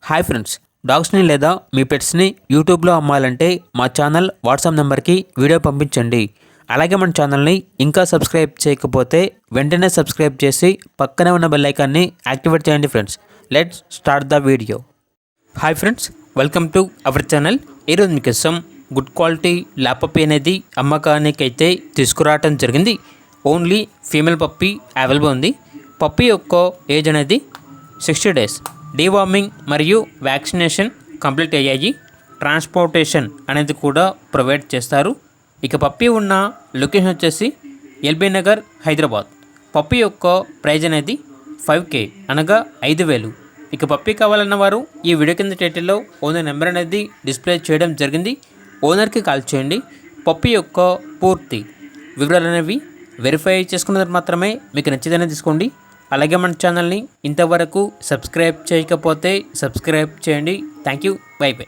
Hi friends, డాగ్స్ని లేదా మీ పెట్స్ని యూట్యూబ్లో అమ్మాలంటే మా ఛానల్ వాట్సాప్ నెంబర్కి వీడియో పంపించండి. అలాగే మన ఛానల్ని ఇంకా సబ్స్క్రైబ్ చేయకపోతే వెంటనే సబ్స్క్రైబ్ చేసి పక్కనే ఉన్న బెల్ ఐకాన్ని యాక్టివేట్ చేయండి friends. Let's start the video. Hi friends, welcome to our channel. ఈరోజు మీకోసం గుడ్ క్వాలిటీ ల్యాబ్ పప్పీ అనేది అమ్మకానికి అయితే తీసుకురావటం జరిగింది. ఓన్లీ ఫీమేల్ పప్పీ అవైలబుల్ ఉంది. పప్పీ యొక్క ఏజ్ అనేది 60 days. డీవార్మింగ్ మరియు వ్యాక్సినేషన్ కంప్లీట్ అయ్యాయి. ట్రాన్స్పోర్టేషన్ అనేది కూడా ప్రొవైడ్ చేస్తారు. ఇక పప్పీ ఉన్న లొకేషన్ వచ్చేసి ఎల్బీ నగర్, హైదరాబాద్. పప్పీ యొక్క ప్రైజ్ అనేది 5K అనగా 5,000. ఇక పప్పీ కావాలన్న వారు ఈ వీడియో కింద టైటిల్లో ఓనర్ నెంబర్ అనేది డిస్ప్లే చేయడం జరిగింది. ఓనర్కి కాల్ చేయండి. పప్పీ యొక్క పూర్తి వివరాలు అనేవి వెరిఫై చేసుకున్న తర్వాత మాత్రమే మీకు నచ్చితేనే తీసుకోండి. అలాగే మన ఛానల్ని ఇంతవరకు సబ్స్క్రైబ్ చేయకపోతే సబ్స్క్రైబ్ చేయండి. Thank you. By by.